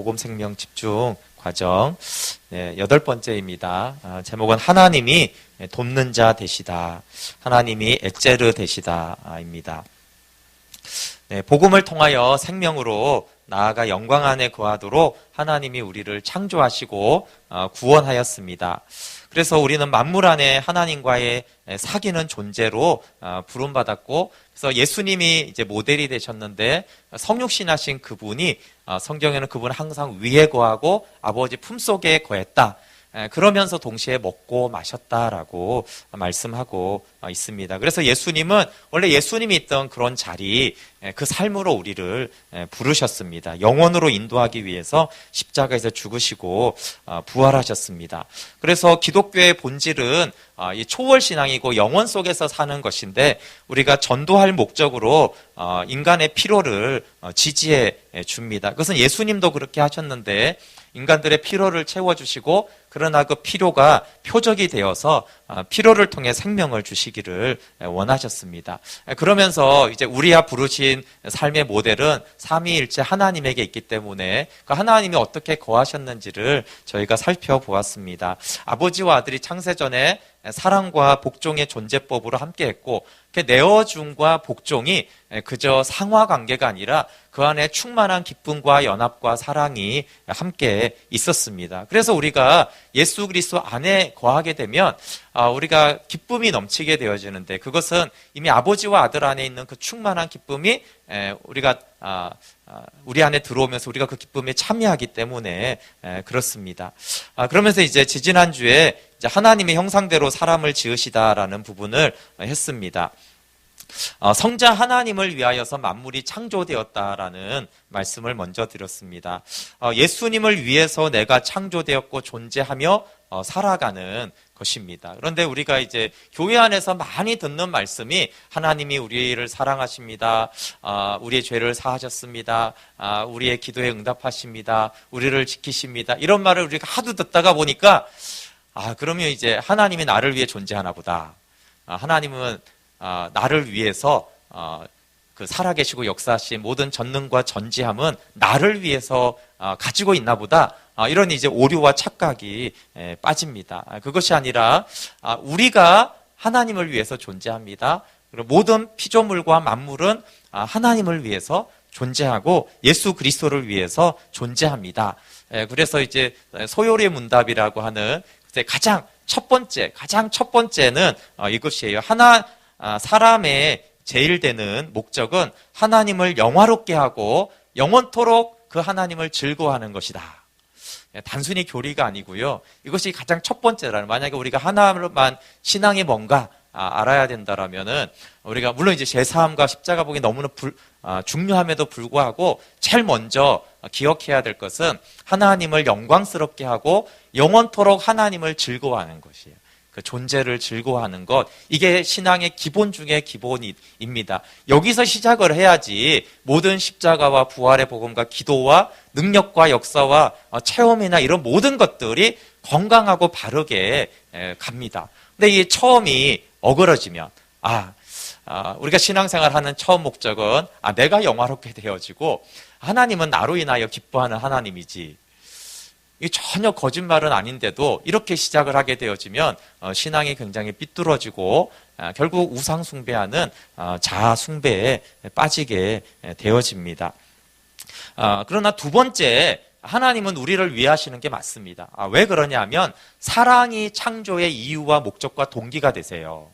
복음 생명 집중 과정 네, 8번째입니다. 제목은 하나님이 돕는 자 되시다. 하나님이 엣제르 되시다입니다. 네, 복음을 통하여 생명으로 나아가 영광 안에 거하도록 하나님이 우리를 창조하시고 구원하였습니다. 그래서 우리는 만물 안에 하나님과의 사귀는 존재로 부름받았고, 그래서 예수님이 이제 모델이 되셨는데 성육신하신 그분이 성경에는 그분은 항상 위에 거하고 아버지 품속에 거했다. 그러면서 동시에 먹고 마셨다라고 말씀하고 있습니다. 그래서 예수님은 원래 예수님이 있던 그런 자리, 그 삶으로 우리를 부르셨습니다. 영원으로 인도하기 위해서 십자가에서 죽으시고 부활하셨습니다. 그래서 기독교의 본질은 이 초월신앙이고 영원 속에서 사는 것인데, 우리가 전도할 목적으로 인간의 피로를 지지해 줍니다. 그것은 예수님도 그렇게 하셨는데, 인간들의 피로를 채워주시고, 그러나 그 피로가 표적이 되어서 피로를 통해 생명을 주시기를 원하셨습니다. 그러면서 이제 우리야 부르신 삶의 모델은 삼위일체 하나님에게 있기 때문에 그 하나님이 어떻게 거하셨는지를 저희가 살펴보았습니다. 아버지와 아들이 창세전에 사랑과 복종의 존재법으로 함께했고, 그 내어줌과 복종이 그저 상하관계가 아니라 그 안에 충만한 기쁨과 연합과 사랑이 함께 있었습니다. 그래서 우리가 예수 그리스도 안에 거하게 되면 우리가 기쁨이 넘치게 되어지는데, 그것은 이미 아버지와 아들 안에 있는 그 충만한 기쁨이 우리가 우리 안에 들어오면서 우리가 그 기쁨에 참여하기 때문에 그렇습니다. 그러면서 이제 지지난주에 이제 하나님의 형상대로 사람을 지으시다라는 부분을 했습니다. 성자 하나님을 위하여서 만물이 창조되었다라는 말씀을 먼저 드렸습니다. 예수님을 위해서 내가 창조되었고 존재하며 살아가는 것입니다. 그런데 우리가 이제 교회 안에서 많이 듣는 말씀이 하나님이 우리를 사랑하십니다. 우리의 죄를 사하셨습니다. 우리의 기도에 응답하십니다. 우리를 지키십니다. 이런 말을 우리가 하도 듣다가 보니까 그러면 이제 하나님이 나를 위해 존재하나 보다. 하나님은 나를 위해서 그 살아계시고 역사하신 모든 전능과 전지함은 나를 위해서 가지고 있나 보다. 이런 이제 오류와 착각이 빠집니다. 그것이 아니라 우리가 하나님을 위해서 존재합니다. 그리고 모든 피조물과 만물은 하나님을 위해서 존재하고 예수 그리스도를 위해서 존재합니다. 그래서 이제 소요리의 문답이라고 하는 가장 첫 번째는 이것이에요. 사람의 제일 되는 목적은 하나님을 영화롭게 하고 영원토록 그 하나님을 즐거워하는 것이다. 단순히 교리가 아니고요. 이것이 가장 첫 번째라는, 만약에 우리가 하나만 신앙이 뭔가 알아야 된다라면은, 우리가 물론 이제 제사함과 십자가 복이 너무나 중요함에도 불구하고 제일 먼저 기억해야 될 것은 하나님을 영광스럽게 하고 영원토록 하나님을 즐거워하는 것이에요. 그 존재를 즐거워하는 것, 이게 신앙의 기본 중의 기본입니다. 여기서 시작을 해야지 모든 십자가와 부활의 복음과 기도와 능력과 역사와 체험이나 이런 모든 것들이 건강하고 바르게 갑니다. 근데 이 처음이 어그러지면 우리가 신앙생활하는 처음 목적은 내가 영화롭게 되어지고 하나님은 나로 인하여 기뻐하는 하나님이지, 이게 전혀 거짓말은 아닌데도 이렇게 시작을 하게 되어지면 신앙이 굉장히 삐뚤어지고 결국 우상 숭배하는 자아 숭배에 빠지게 되어집니다. 그러나 두 번째, 하나님은 우리를 위하시는 게 맞습니다. 왜 그러냐면 사랑이 창조의 이유와 목적과 동기가 되세요.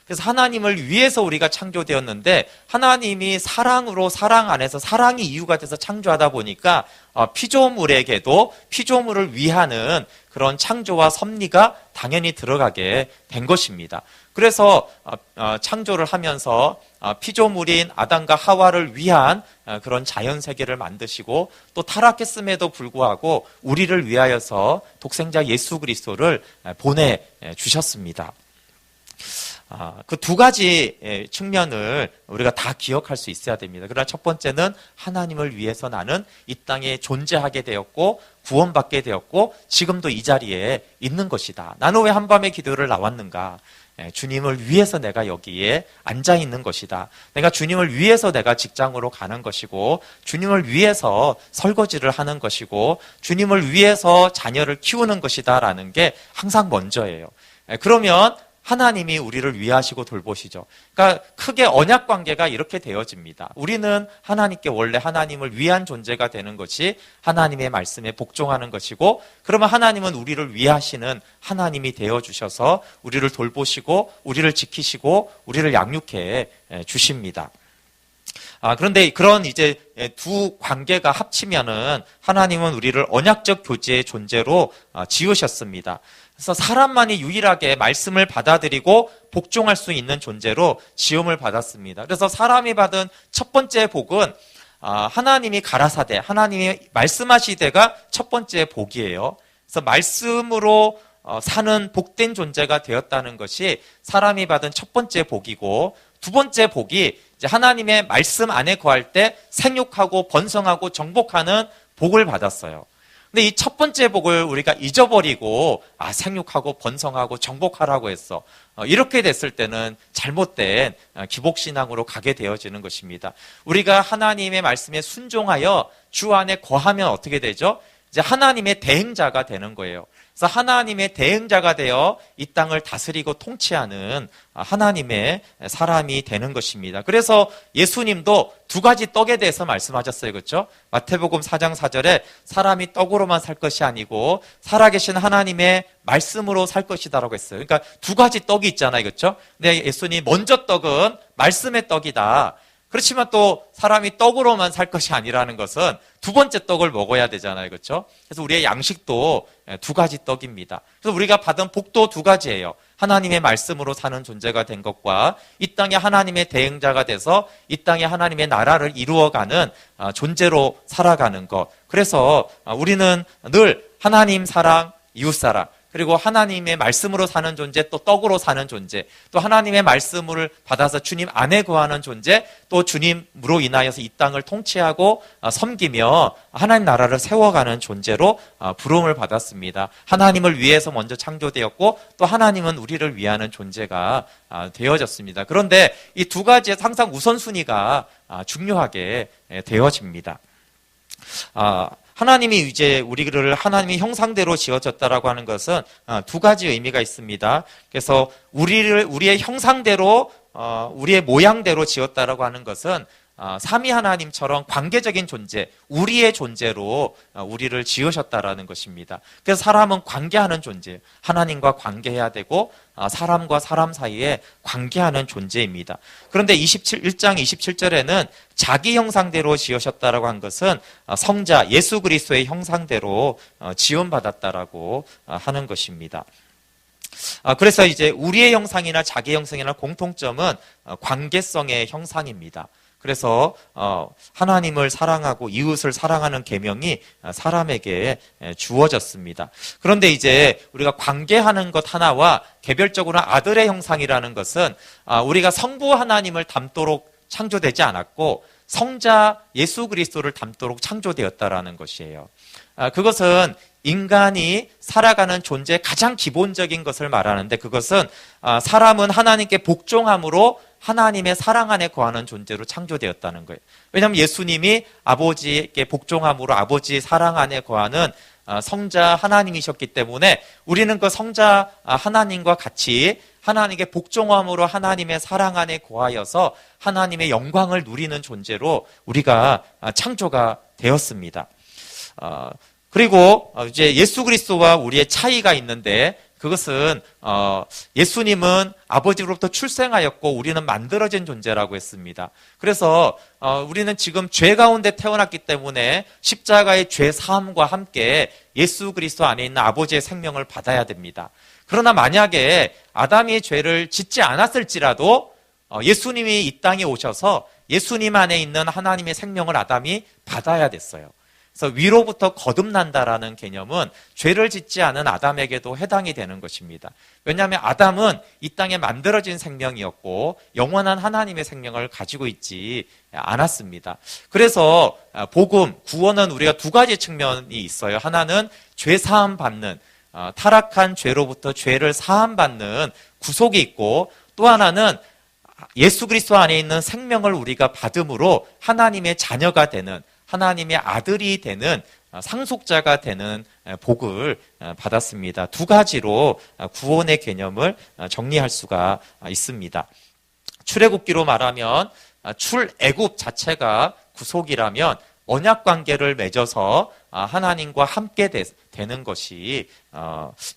그래서 하나님을 위해서 우리가 창조되었는데, 하나님이 사랑으로 사랑 안에서 사랑이 이유가 돼서 창조하다 보니까 피조물에게도 피조물을 위하는 그런 창조와 섭리가 당연히 들어가게 된 것입니다. 그래서 창조를 하면서 피조물인 아담과 하와를 위한 그런 자연세계를 만드시고, 또 타락했음에도 불구하고 우리를 위하여서 독생자 예수 그리스도를 보내주셨습니다. 그 두 가지 측면을 우리가 다 기억할 수 있어야 됩니다. 그러나 첫 번째는 하나님을 위해서 나는 이 땅에 존재하게 되었고 구원받게 되었고 지금도 이 자리에 있는 것이다. 나는 왜 한밤의 기도를 나왔는가? 주님을 위해서 내가 여기에 앉아 있는 것이다. 내가 주님을 위해서 내가 직장으로 가는 것이고, 주님을 위해서 설거지를 하는 것이고, 주님을 위해서 자녀를 키우는 것이다 라는 게 항상 먼저예요. 그러면 하나님이 우리를 위하시고 돌보시죠. 그러니까 크게 언약 관계가 이렇게 되어집니다. 우리는 하나님께 원래 하나님을 위한 존재가 되는 것이 하나님의 말씀에 복종하는 것이고, 그러면 하나님은 우리를 위하시는 하나님이 되어주셔서 우리를 돌보시고 우리를 지키시고 우리를 양육해 주십니다. 그런데 그런 이제 두 관계가 합치면은 하나님은 우리를 언약적 교제의 존재로 지으셨습니다. 그래서 사람만이 유일하게 말씀을 받아들이고 복종할 수 있는 존재로 지음을 받았습니다. 그래서 사람이 받은 첫 번째 복은 하나님이 가라사대, 하나님이 말씀하시되가 첫 번째 복이에요. 그래서 말씀으로 사는 복된 존재가 되었다는 것이 사람이 받은 첫 번째 복이고, 두 번째 복이 이제 하나님의 말씀 안에 거할 때 생육하고 번성하고 정복하는 복을 받았어요. 근데 이 첫 번째 복을 우리가 잊어버리고 생육하고 번성하고 정복하라고 했어. 이렇게 됐을 때는 잘못된 기복신앙으로 가게 되어지는 것입니다. 우리가 하나님의 말씀에 순종하여 주 안에 거하면 어떻게 되죠? 이제 하나님의 대행자가 되는 거예요. 그래서 하나님의 대행자가 되어 이 땅을 다스리고 통치하는 하나님의 사람이 되는 것입니다. 그래서 예수님도 두 가지 떡에 대해서 말씀하셨어요. 그렇죠? 마태복음 4장 4절에 사람이 떡으로만 살 것이 아니고 살아계신 하나님의 말씀으로 살 것이다라고 했어요. 그러니까 두 가지 떡이 있잖아요. 그렇죠? 근데 예수님 먼저 떡은 말씀의 떡이다. 그렇지만 또 사람이 떡으로만 살 것이 아니라는 것은 두 번째 떡을 먹어야 되잖아요. 그렇죠? 그래서 우리의 양식도 두 가지 떡입니다. 그래서 우리가 받은 복도 두 가지예요. 하나님의 말씀으로 사는 존재가 된 것과 이 땅에 하나님의 대행자가 돼서 이 땅에 하나님의 나라를 이루어가는 존재로 살아가는 것. 그래서 우리는 늘 하나님 사랑, 이웃 사랑, 그리고 하나님의 말씀으로 사는 존재, 또 떡으로 사는 존재, 또 하나님의 말씀을 받아서 주님 안에 거하는 존재, 또 주님으로 인하여서 이 땅을 통치하고 섬기며 하나님 나라를 세워가는 존재로 부름을 받았습니다. 하나님을 위해서 먼저 창조되었고 또 하나님은 우리를 위하는 존재가 되어졌습니다. 그런데 이 두 가지의 항상 우선순위가 중요하게 되어집니다. 하나님이 이제 우리를 하나님의 형상대로 지어졌다라고 하는 것은 두 가지 의미가 있습니다. 그래서 우리의 형상대로, 우리의 모양대로 지었다라고 하는 것은 삼위 하나님처럼 관계적인 존재, 우리의 존재로 우리를 지으셨다라는 것입니다. 그래서 사람은 관계하는 존재, 하나님과 관계해야 되고 사람과 사람 사이에 관계하는 존재입니다. 그런데 1장 27절에는 자기 형상대로 지으셨다라고 한 것은 성자 예수 그리스도의 형상대로 지음받았다라고 하는 것입니다. 그래서 이제 우리의 형상이나 자기 형상이나 공통점은 관계성의 형상입니다. 그래서 하나님을 사랑하고 이웃을 사랑하는 계명이 사람에게 주어졌습니다. 그런데 이제 우리가 관계하는 것 하나와 개별적으로 아들의 형상이라는 것은 우리가 성부 하나님을 닮도록 창조되지 않았고 성자 예수 그리스도를 닮도록 창조되었다라는 것이에요. 그것은 인간이 살아가는 존재의 가장 기본적인 것을 말하는데, 그것은 사람은 하나님께 복종함으로 하나님의 사랑 안에 거하는 존재로 창조되었다는 거예요. 왜냐하면 예수님이 아버지께 복종함으로 아버지의 사랑 안에 거하는 성자 하나님이셨기 때문에 우리는 그 성자 하나님과 같이 하나님께 복종함으로 하나님의 사랑 안에 거하여서 하나님의 영광을 누리는 존재로 우리가 창조가 되었습니다. 그리고 이제 예수 그리스도와 우리의 차이가 있는데, 그것은 예수님은 아버지로부터 출생하였고 우리는 만들어진 존재라고 했습니다. 그래서 우리는 지금 죄 가운데 태어났기 때문에 십자가의 죄 사함과 함께 예수 그리스도 안에 있는 아버지의 생명을 받아야 됩니다. 그러나 만약에 아담이 죄를 짓지 않았을지라도 예수님이 이 땅에 오셔서 예수님 안에 있는 하나님의 생명을 아담이 받아야 됐어요. 그래서 위로부터 거듭난다라는 개념은 죄를 짓지 않은 아담에게도 해당이 되는 것입니다. 왜냐하면 아담은 이 땅에 만들어진 생명이었고 영원한 하나님의 생명을 가지고 있지 않았습니다. 그래서 복음, 구원은 우리가 두 가지 측면이 있어요. 하나는 죄 사함 받는, 타락한 죄로부터 죄를 사함 받는 구속이 있고, 또 하나는 예수 그리스도 안에 있는 생명을 우리가 받음으로 하나님의 자녀가 되는, 하나님의 아들이 되는, 상속자가 되는 복을 받았습니다. 두 가지로 구원의 개념을 정리할 수가 있습니다. 출애굽기로 말하면 출애굽 자체가 구속이라면 언약 관계를 맺어서 하나님과 함께 되는 것이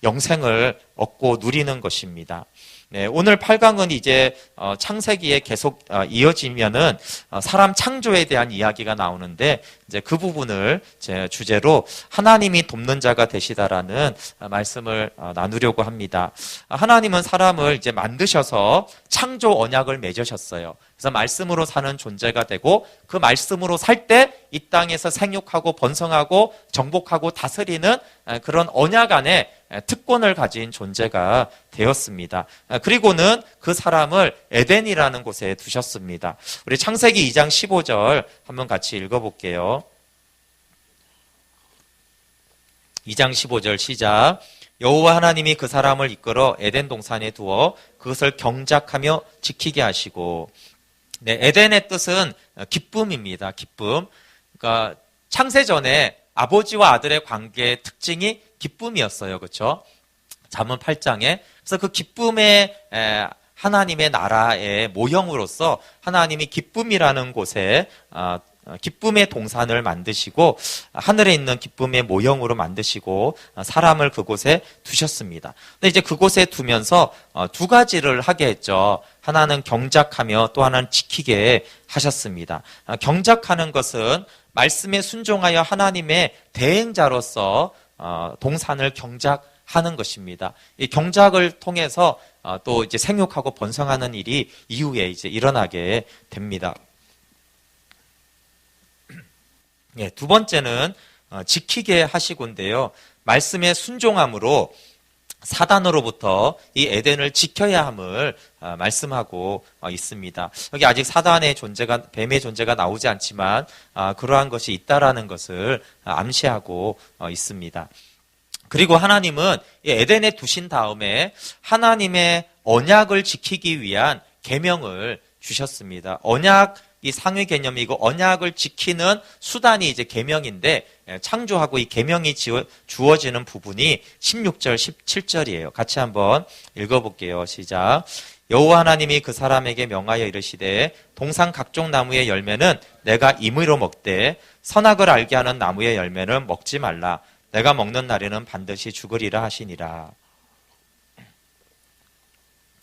영생을 얻고 누리는 것입니다. 네, 오늘 8강은 이제 창세기에 계속 이어지면은 사람 창조에 대한 이야기가 나오는데, 이제 그 부분을 제 주제로 하나님이 돕는 자가 되시다라는 말씀을 나누려고 합니다. 하나님은 사람을 이제 만드셔서 창조 언약을 맺으셨어요. 그래서 말씀으로 사는 존재가 되고, 그 말씀으로 살 때 이 땅에서 생육하고 번성하고 정복하고 다스리는 그런 언약 안에 특권을 가진 존재가 되었습니다. 그리고는 그 사람을 에덴이라는 곳에 두셨습니다. 우리 창세기 2장 15절 한번 같이 읽어볼게요. 2장 15절 시작. 여호와 하나님이 그 사람을 이끌어 에덴 동산에 두어 그것을 경작하며 지키게 하시고. 네, 에덴의 뜻은 기쁨입니다. 기쁨. 그러니까 창세 전에 아버지와 아들의 관계의 특징이 기쁨이었어요. 그렇죠? 잠언 8장에. 그래서 그 기쁨의 하나님의 나라의 모형으로서 하나님이 기쁨이라는 곳에 기쁨의 동산을 만드시고, 하늘에 있는 기쁨의 모형으로 만드시고 사람을 그곳에 두셨습니다. 근데 이제 그곳에 두면서 두 가지를 하게 했죠. 하나는 경작하며 또 하나는 지키게 하셨습니다. 경작하는 것은 말씀에 순종하여 하나님의 대행자로서 동산을 경작하는 것입니다. 이 경작을 통해서 또 이제 생육하고 번성하는 일이 이후에 이제 일어나게 됩니다. 예, 두 번째는 지키게 하시고인데요. 말씀에 순종함으로 사단으로부터 이 에덴을 지켜야 함을 말씀하고 있습니다. 여기 아직 사단의 존재가, 뱀의 존재가 나오지 않지만 그러한 것이 있다라는 것을 암시하고 있습니다. 그리고 하나님은 이 에덴에 두신 다음에 하나님의 언약을 지키기 위한 계명을 주셨습니다. 이 상위 개념이고, 언약을 지키는 수단이 이제 계명인데, 창조하고 이 계명이 주어지는 부분이 16절, 17절이에요. 같이 한번 읽어볼게요. 시작. 여호와 하나님이 그 사람에게 명하여 이르시되 동산 각종 나무의 열매는 내가 임의로 먹되 선악을 알게 하는 나무의 열매는 먹지 말라. 내가 먹는 날에는 반드시 죽으리라 하시니라.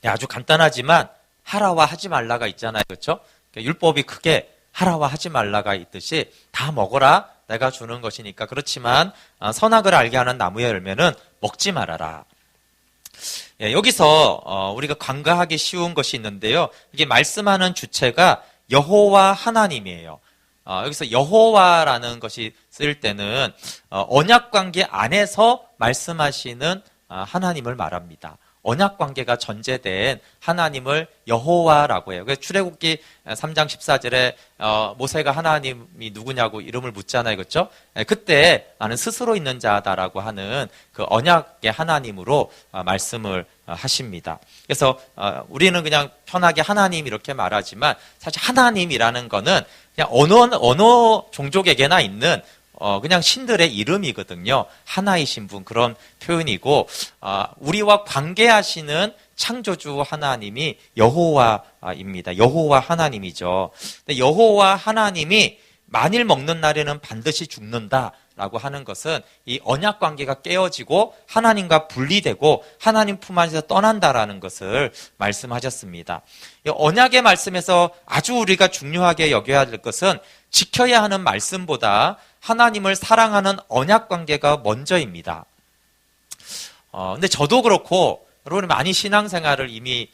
아주 간단하지만 하라와 하지 말라가 있잖아요. 그렇죠? 율법이 크게 하라와 하지 말라가 있듯이 다 먹어라, 내가 주는 것이니까. 그렇지만 선악을 알게 하는 나무의 열매는 먹지 말아라. 예, 여기서 우리가 간과하기 쉬운 것이 있는데요. 이게 말씀하는 주체가 여호와 하나님이에요. 여기서 여호와라는 것이 쓸 때는 언약관계 안에서 말씀하시는 하나님을 말합니다. 언약관계가 전제된 하나님을 여호와라고 해요. 그래서 출애굽기 3장 14절에 모세가 하나님이 누구냐고 이름을 묻잖아요. 그렇죠? 그때 나는 스스로 있는 자다라고 하는 그 언약의 하나님으로 말씀을 하십니다. 그래서 우리는 그냥 편하게 하나님 이렇게 말하지만, 사실 하나님이라는 거는 그냥 어느 종족에게나 있는 그냥 신들의 이름이거든요. 하나이신 분, 그런 표현이고, 우리와 관계하시는 창조주 하나님이 여호와입니다. 여호와 하나님이죠. 근데 여호와 하나님이 만일 먹는 날에는 반드시 죽는다라고 하는 것은 이 언약 관계가 깨어지고 하나님과 분리되고 하나님 품 안에서 떠난다라는 것을 말씀하셨습니다. 이 언약의 말씀에서 아주 우리가 중요하게 여겨야 될 것은 지켜야 하는 말씀보다 하나님을 사랑하는 언약 관계가 먼저입니다. 근데 저도 그렇고 여러분 많이 신앙생활을 이미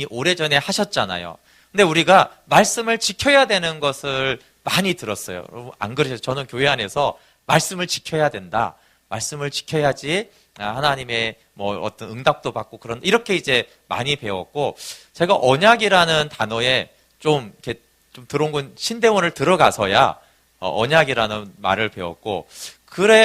오래전에 하셨잖아요. 근데 우리가 말씀을 지켜야 되는 것을 많이 들었어요. 여러분 안 그러세요? 저는 교회 안에서 말씀을 지켜야 된다. 말씀을 지켜야지 하나님의 뭐 어떤 응답도 받고 그런, 이렇게 이제 많이 배웠고, 제가 언약이라는 단어에 좀 이렇게 좀 들어온 건 신대원을 들어가서야 언약이라는 말을 배웠고,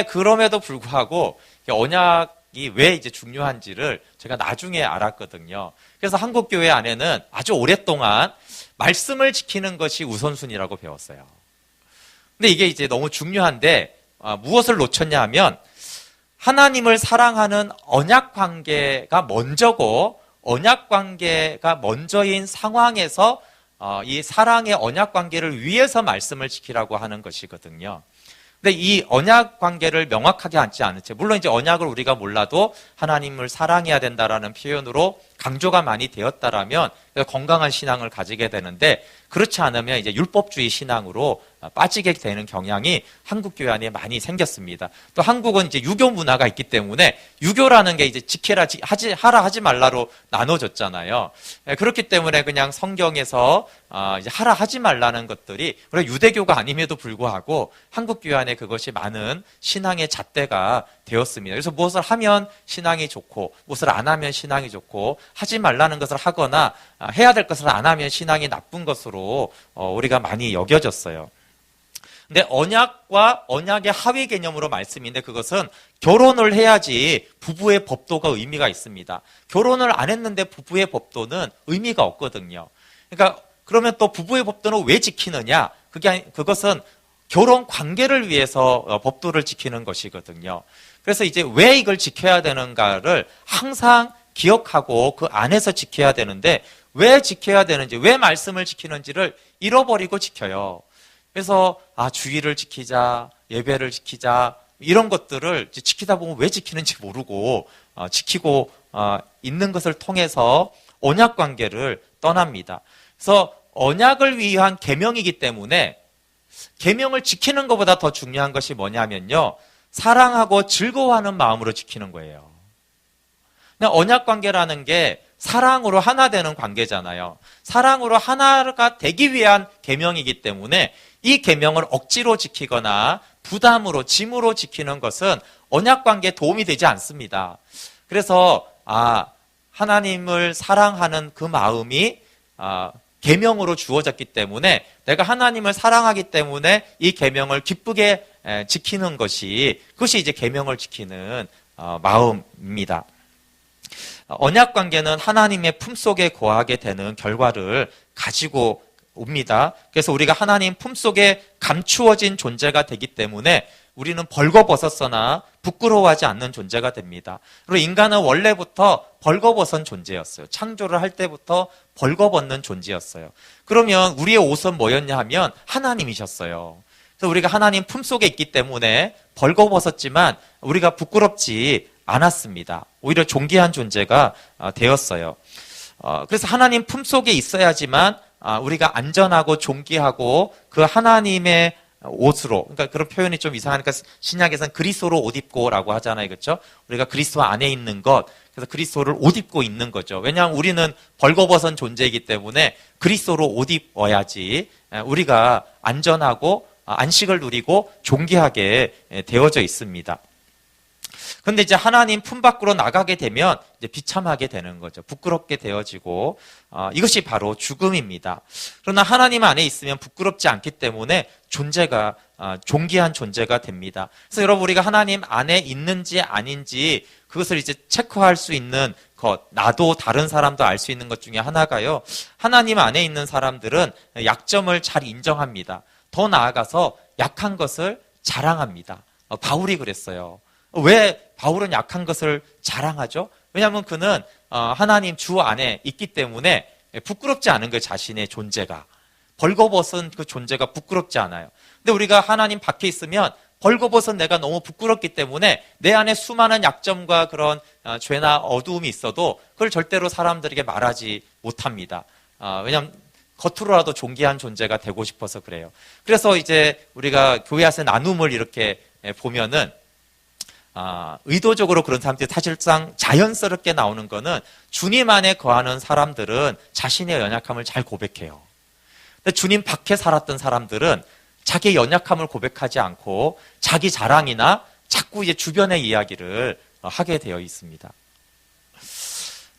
그럼에도 불구하고 언약이 언약이 왜 이제 중요한지를 제가 나중에 알았거든요. 그래서 한국 교회 안에는 아주 오랫동안 말씀을 지키는 것이 우선순위라고 배웠어요. 근데 이게 이제 너무 중요한데 무엇을 놓쳤냐 하면 하나님을 사랑하는 언약 관계가 먼저고 언약 관계가 먼저인 상황에서 이 사랑의 언약 관계를 위해서 말씀을 지키라고 하는 것이거든요. 근데 이 언약 관계를 명확하게 앉지 않은 채, 물론 이제 언약을 우리가 몰라도 하나님을 사랑해야 된다라는 표현으로 강조가 많이 되었다라면 건강한 신앙을 가지게 되는데, 그렇지 않으면 이제 율법주의 신앙으로 빠지게 되는 경향이 한국 교회 안에 많이 생겼습니다. 또 한국은 이제 유교 문화가 있기 때문에 유교라는 게 이제 지켜라, 하라, 하지 말라로 나눠졌잖아요. 그렇기 때문에 그냥 성경에서 이제 하라, 하지 말라는 것들이 우리가 유대교가 아님에도 불구하고 한국 교회 안에 그것이 많은 신앙의 잣대가 되었습니다. 그래서 무엇을 하면 신앙이 좋고 무엇을 안 하면 신앙이 좋고, 하지 말라는 것을 하거나 해야 될 것을 안 하면 신앙이 나쁜 것으로 우리가 많이 여겨졌어요. 근데 언약과 언약의 하위 개념으로 말씀인데, 그것은 결혼을 해야지 부부의 법도가 의미가 있습니다. 결혼을 안 했는데 부부의 법도는 의미가 없거든요. 그러니까 그러면 또 부부의 법도는 왜 지키느냐? 그것은 결혼 관계를 위해서 법도를 지키는 것이거든요. 그래서 이제 왜 이걸 지켜야 되는가를 항상 기억하고 그 안에서 지켜야 되는데, 왜 지켜야 되는지, 왜 말씀을 지키는지를 잃어버리고 지켜요. 그래서 주의를 지키자, 예배를 지키자, 이런 것들을 지키다 보면 왜 지키는지 모르고 지키고 있는 것을 통해서 언약 관계를 떠납니다. 그래서 언약을 위한 계명이기 때문에 계명을 지키는 것보다 더 중요한 것이 뭐냐면요, 사랑하고 즐거워하는 마음으로 지키는 거예요. 언약 관계라는 게 사랑으로 하나 되는 관계잖아요. 사랑으로 하나가 되기 위한 계명이기 때문에 이 계명을 억지로 지키거나 부담으로, 짐으로 지키는 것은 언약 관계에 도움이 되지 않습니다. 그래서 하나님을 사랑하는 그 마음이 계명으로 주어졌기 때문에, 내가 하나님을 사랑하기 때문에 이 계명을 기쁘게 지키는 그것이 이제 계명을 지키는 마음입니다. 언약 관계는 하나님의 품속에 거하게 되는 결과를 가지고 옵니다. 그래서 우리가 하나님 품속에 감추어진 존재가 되기 때문에 우리는 벌거벗었으나 부끄러워하지 않는 존재가 됩니다. 그리고 인간은 원래부터 벌거벗은 존재였어요. 창조를 할 때부터 벌거벗는 존재였어요. 그러면 우리의 옷은 뭐였냐 하면 하나님이셨어요. 그래서 우리가 하나님 품속에 있기 때문에 벌거벗었지만 우리가 부끄럽지 않았습니다. 오히려 존귀한 존재가 되었어요. 그래서 하나님 품속에 있어야지만 우리가 안전하고 존귀하고 그 하나님의 옷으로, 그러니까 그런 표현이 좀 이상하니까 신약에서는 그리스도로 옷 입고라고 하잖아요. 그렇죠? 우리가 그리스도 안에 있는 것, 그래서 그리스도를 옷 입고 있는 거죠. 왜냐하면 우리는 벌거벗은 존재이기 때문에 그리스도로 옷 입어야지 우리가 안전하고 안식을 누리고 존귀하게 되어져 있습니다. 그런데 이제 하나님 품 밖으로 나가게 되면 이제 비참하게 되는 거죠. 부끄럽게 되어지고, 이것이 바로 죽음입니다. 그러나 하나님 안에 있으면 부끄럽지 않기 때문에 존재가 존귀한 존재가 됩니다. 그래서 여러분, 우리가 하나님 안에 있는지 아닌지 그것을 이제 체크할 수 있는 것, 나도 다른 사람도 알 수 있는 것 중에 하나가요, 하나님 안에 있는 사람들은 약점을 잘 인정합니다. 더 나아가서 약한 것을 자랑합니다. 바울이 그랬어요. 왜 바울은 약한 것을 자랑하죠? 왜냐하면 그는 하나님 주 안에 있기 때문에 부끄럽지 않은 그 자신의 존재가, 벌거벗은 그 존재가 부끄럽지 않아요. 근데 우리가 하나님 밖에 있으면 벌거벗은 내가 너무 부끄럽기 때문에 내 안에 수많은 약점과 그런 죄나 어두움이 있어도 그걸 절대로 사람들에게 말하지 못합니다. 왜냐하면 겉으로라도 존귀한 존재가 되고 싶어서 그래요. 그래서 이제 우리가 교회에서 나눔을 이렇게 보면은 의도적으로 그런 사람들이 사실상 자연스럽게 나오는 거는, 주님 안에 거하는 사람들은 자신의 연약함을 잘 고백해요. 근데 주님 밖에 살았던 사람들은 자기의 연약함을 고백하지 않고 자기 자랑이나 자꾸 이제 주변의 이야기를 하게 되어 있습니다.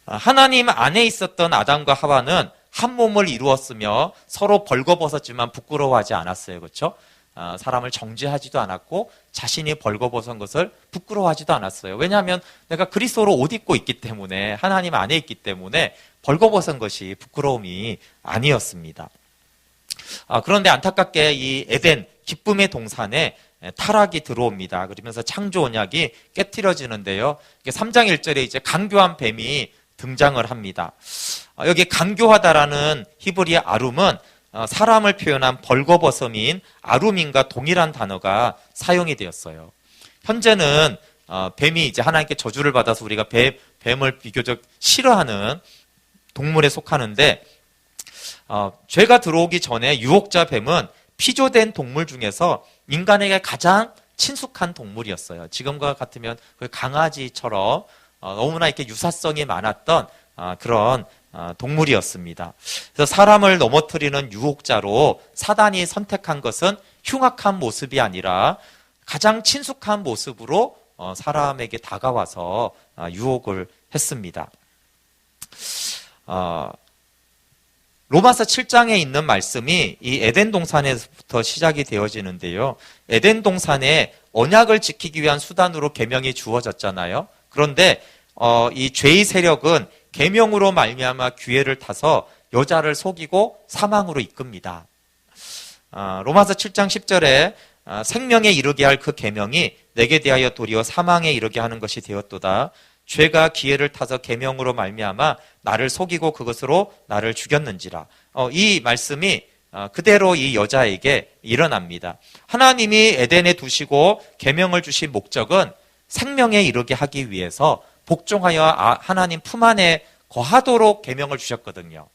하나님 안에 있었던 아담과 하와는 한 몸을 이루었으며 서로 벌거벗었지만 부끄러워하지 않았어요. 그렇죠? 사람을 정죄하지도 않았고 자신이 벌거벗은 것을 부끄러워하지도 않았어요. 왜냐하면 내가 그리스도로 옷 입고 있기 때문에, 하나님 안에 있기 때문에 벌거벗은 것이 부끄러움이 아니었습니다. 그런데 안타깝게 이 에덴 기쁨의 동산에 타락이 들어옵니다. 그러면서 창조 언약이 깨트려지는데요. 3장 1절에 이제 강교한 뱀이 등장을 합니다. 여기 강교하다라는 히브리 아룸은 사람을 표현한 벌거벗음인 아룸인과 동일한 단어가 사용이 되었어요. 현재는 뱀이 이제 하나님께 저주를 받아서 우리가 뱀을 비교적 싫어하는 동물에 속하는데, 죄가 들어오기 전에 유혹자 뱀은 피조된 동물 중에서 인간에게 가장 친숙한 동물이었어요. 지금과 같으면 강아지처럼 너무나 이렇게 유사성이 많았던 그런 동물이었습니다. 그래서 사람을 넘어뜨리는 유혹자로 사단이 선택한 것은 흉악한 모습이 아니라 가장 친숙한 모습으로 사람에게 다가와서 유혹을 했습니다. 로마서 7장에 있는 말씀이 이 에덴 동산에서부터 시작이 되어지는데요. 에덴 동산에 언약을 지키기 위한 수단으로 계명이 주어졌잖아요. 그런데 이 죄의 세력은 계명으로 말미암아 기회를 타서 여자를 속이고 사망으로 이끕니다. 로마서 7장 10절에 생명에 이르게 할 그 계명이 내게 대하여 도리어 사망에 이르게 하는 것이 되었도다. 죄가 기회를 타서 계명으로 말미암아 나를 속이고 그것으로 나를 죽였는지라. 이 말씀이 그대로 이 여자에게 일어납니다. 하나님이 에덴에 두시고 계명을 주신 목적은 생명에 이르게 하기 위해서 복종하여 하나님 품 안에 거하도록 계명을 주셨거든요.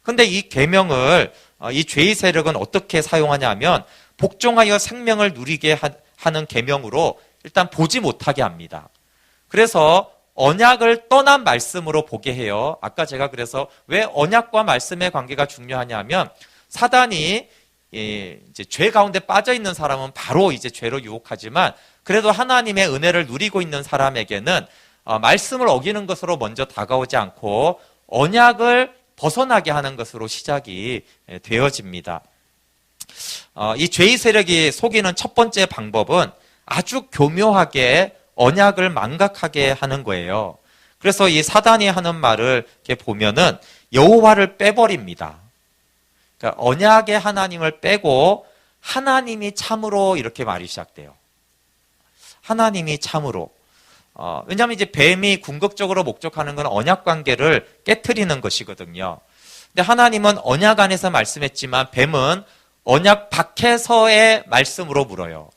그런데 이 계명을 이 죄의 세력은 어떻게 사용하냐 하면 복종하여 생명을 누리게 하는 계명으로 일단 보지 못하게 합니다. 그래서 언약을 떠난 말씀으로 보게 해요. 아까 제가 그래서 왜 언약과 말씀의 관계가 중요하냐면 사단이 이제 죄 가운데 빠져 있는 사람은 바로 이제 죄로 유혹하지만 그래도 하나님의 은혜를 누리고 있는 사람에게는 말씀을 어기는 것으로 먼저 다가오지 않고 언약을 벗어나게 하는 것으로 시작이 되어집니다. 이 죄의 세력이 속이는 첫 번째 방법은 아주 교묘하게 언약을 망각하게 하는 거예요. 그래서 이 사단이 하는 말을 이렇게 보면은 여호와를 빼버립니다. 그러니까 언약의 하나님을 빼고 하나님이 참으로 이렇게 말이 시작돼요. 하나님이 참으로. 왜냐하면 이제 뱀이 궁극적으로 목적하는 건 언약 관계를 깨트리는 것이거든요. 근데 하나님은 언약 안에서 말씀했지만 뱀은 언약 밖에서의 말씀으로 물어요.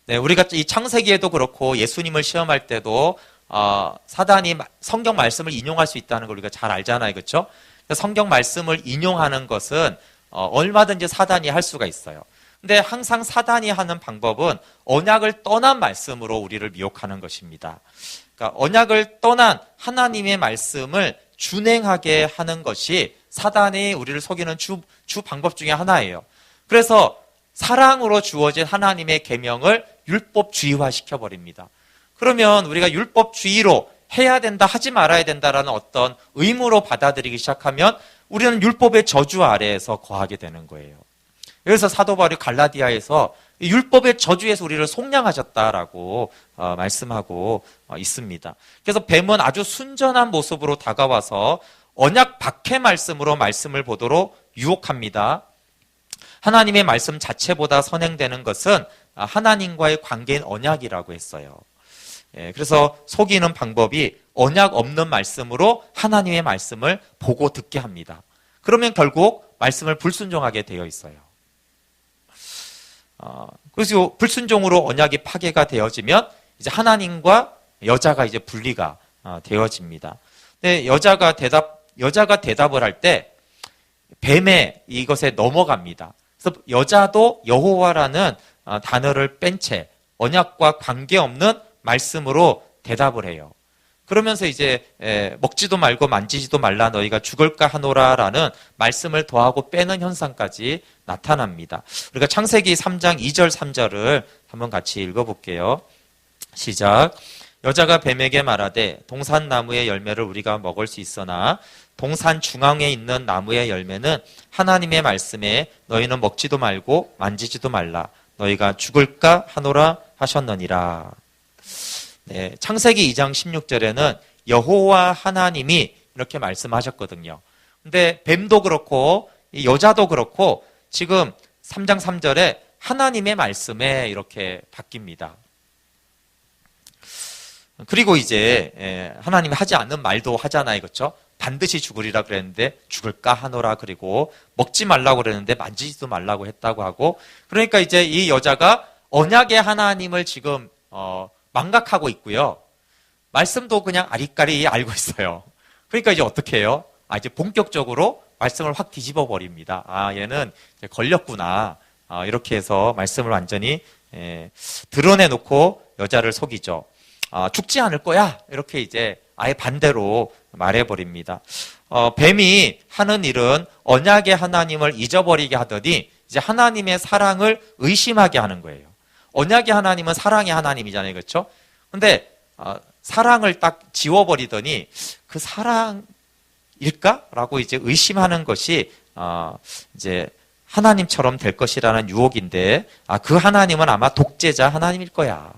네, 우리가 이 창세기에도 그렇고 예수님을 시험할 때도 사단이 성경 말씀을 인용할 수 있다는 걸 우리가 잘 알잖아요. 그렇죠? 성경 말씀을 인용하는 것은 얼마든지 사단이 할 수가 있어요. 근데 항상 사단이 하는 방법은 언약을 떠난 말씀으로 우리를 미혹하는 것입니다. 그러니까 언약을 떠난 하나님의 말씀을 준행하게 하는 것이 사단이 우리를 속이는 주 방법 중에 하나예요. 그래서 사랑으로 주어진 하나님의 계명을 율법주의화 시켜버립니다. 그러면 우리가 율법주의로 해야 된다, 하지 말아야 된다라는 어떤 의무로 받아들이기 시작하면 우리는 율법의 저주 아래에서 거하게 되는 거예요. 그래서 사도 바울이 갈라디아에서 율법의 저주에서 우리를 속량하셨다라고 말씀하고 있습니다. 그래서 뱀은 아주 순전한 모습으로 다가와서 언약 밖의 말씀으로 말씀을 보도록 유혹합니다. 하나님의 말씀 자체보다 선행되는 것은 하나님과의 관계인 언약이라고 했어요. 그래서 속이는 방법이 언약 없는 말씀으로 하나님의 말씀을 보고 듣게 합니다. 그러면 결국 말씀을 불순종하게 되어 있어요. 그래서 불순종으로 언약이 파괴가 되어지면 이제 하나님과 여자가 이제 분리가 되어집니다. 근데 여자가 대답을 할 때 뱀의 이것에 넘어갑니다. 그래서 여자도 여호와라는 단어를 뺀 채 언약과 관계없는 말씀으로 대답을 해요. 그러면서 이제 먹지도 말고 만지지도 말라 너희가 죽을까 하노라라는 말씀을 더하고 빼는 현상까지 나타납니다. 우리가 창세기 3장 2절 3절을 한번 같이 읽어볼게요. 시작. 여자가 뱀에게 말하되 동산나무의 열매를 우리가 먹을 수 있으나 동산 중앙에 있는 나무의 열매는 하나님의 말씀에 너희는 먹지도 말고 만지지도 말라. 너희가 죽을까 하노라 하셨느니라. 네, 창세기 2장 16절에는 여호와 하나님이 이렇게 말씀하셨거든요. 근데 뱀도 그렇고 이 여자도 그렇고 지금 3장 3절에 하나님의 말씀에 이렇게 바뀝니다. 그리고 이제 하나님이 하지 않는 말도 하잖아요. 그렇죠? 반드시 죽으리라 그랬는데 죽을까 하노라, 그리고 먹지 말라고 그랬는데 만지지도 말라고 했다고 하고, 그러니까 이제 이 여자가 언약의 하나님을 지금 망각하고 있고요. 말씀도 그냥 아리까리 알고 있어요. 그러니까 이제 어떻게 해요? 이제 본격적으로 말씀을 확 뒤집어 버립니다. 얘는 이제 걸렸구나. 이렇게 해서 말씀을 완전히 드러내놓고 여자를 속이죠. 죽지 않을 거야. 이렇게 이제 아예 반대로 말해버립니다. 뱀이 하는 일은 언약의 하나님을 잊어버리게 하더니 이제 하나님의 사랑을 의심하게 하는 거예요. 언약의 하나님은 사랑의 하나님이잖아요. 그렇죠? 근데 사랑을 딱 지워버리더니 그 사랑일까? 라고 이제 의심하는 것이 이제 하나님처럼 될 것이라는 유혹인데, 그 하나님은 아마 독재자 하나님일 거야.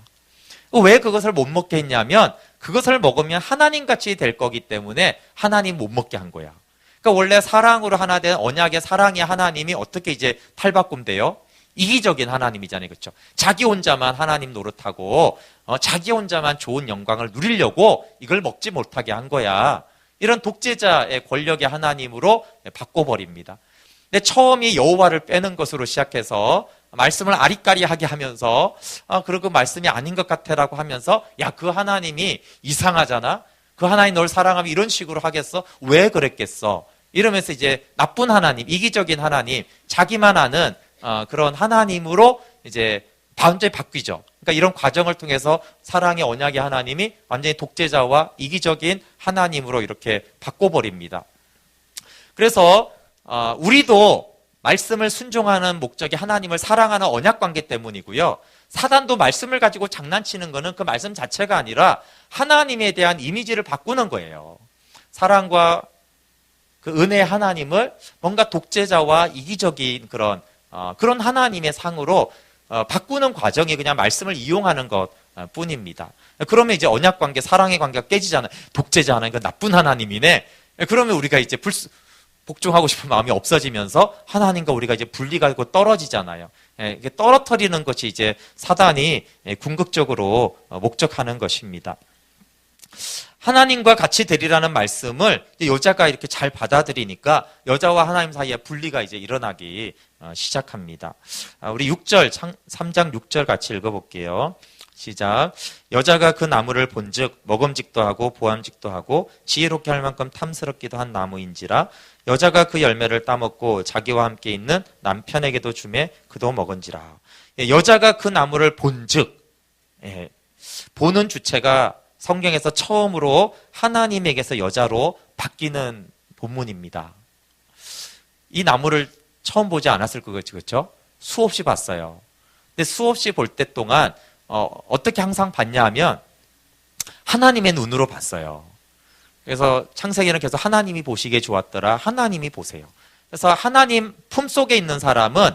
왜 그것을 못 먹게 했냐면 그것을 먹으면 하나님같이 될 거기 때문에 하나님 못 먹게 한 거야. 그러니까 원래 사랑으로 하나 된 언약의 사랑의 하나님이 어떻게 이제 탈바꿈돼요? 이기적인 하나님이잖아요. 그렇죠? 자기 혼자만 하나님 노릇하고 자기 혼자만 좋은 영광을 누리려고 이걸 먹지 못하게 한 거야. 이런 독재자의 권력의 하나님으로 바꿔버립니다. 근데 처음이 여호와를 빼는 것으로 시작해서 말씀을 아리까리하게 하면서 그리고 말씀이 아닌 것 같아라고 하면서 야, 그 하나님이 이상하잖아. 그 하나님 널 사랑하면 이런 식으로 하겠어? 왜 그랬겠어? 이러면서 이제 나쁜 하나님, 이기적인 하나님, 자기만 아는 그런 하나님으로 이제 완전히 바뀌죠. 그러니까 이런 과정을 통해서 사랑의 언약의 하나님이 완전히 독재자와 이기적인 하나님으로 이렇게 바꿔버립니다. 그래서 우리도 말씀을 순종하는 목적이 하나님을 사랑하는 언약관계 때문이고요. 사단도 말씀을 가지고 장난치는 거는 그 말씀 자체가 아니라 하나님에 대한 이미지를 바꾸는 거예요. 사랑과 그 은혜의 하나님을 뭔가 독재자와 이기적인 그런 하나님의 상으로 바꾸는 과정이 그냥 말씀을 이용하는 것 뿐입니다. 그러면 이제 언약관계, 사랑의 관계가 깨지잖아요. 독재자 하나님, 그 나쁜 하나님이네. 그러면 우리가 이제 복종하고 싶은 마음이 없어지면서 하나님과 우리가 이제 분리가 되고 떨어지잖아요. 이게 떨어뜨리는 것이 이제 사단이 궁극적으로 목적하는 것입니다. 하나님과 같이 되리라는 말씀을 여자가 이렇게 잘 받아들이니까 여자와 하나님 사이에 분리가 이제 일어나기 시작합니다. 우리 6절, 3장 6절 같이 읽어볼게요. 시작. 여자가 그 나무를 본즉 먹음직도 하고 보암직도 하고 지혜롭게 할 만큼 탐스럽기도 한 나무인지라 여자가 그 열매를 따먹고 자기와 함께 있는 남편에게도 주매 그도 먹은지라. 여자가 그 나무를 본즉, 보는 주체가 성경에서 처음으로 하나님에게서 여자로 바뀌는 본문입니다. 이 나무를 처음 보지 않았을 거겠죠, 그렇죠? 수없이 봤어요. 근데 수없이 볼 때 동안 어떻게 항상 봤냐 하면 하나님의 눈으로 봤어요. 그래서 창세기는 계속 하나님이 보시기에 좋았더라. 하나님이 보세요. 그래서 하나님 품속에 있는 사람은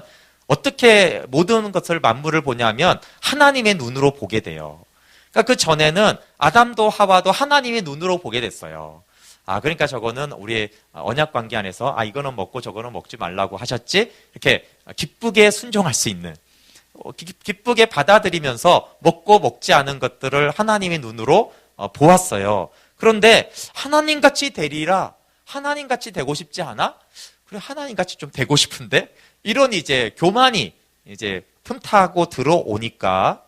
어떻게 모든 것을 만물을 보냐면 하나님의 눈으로 보게 돼요. 그러니까 그 전에는 아담도 하와도 하나님의 눈으로 보게 됐어요. 그러니까 저거는 우리의 언약 관계 안에서 이거는 먹고 저거는 먹지 말라고 하셨지? 이렇게 기쁘게 순종할 수 있는, 기쁘게 받아들이면서 먹고 먹지 않은 것들을 하나님의 눈으로 보았어요. 그런데 하나님같이 되리라, 하나님같이 되고 싶지 않아? 그래, 하나님같이 좀 되고 싶은데? 이런 이제 교만이 이제 틈타고 들어오니까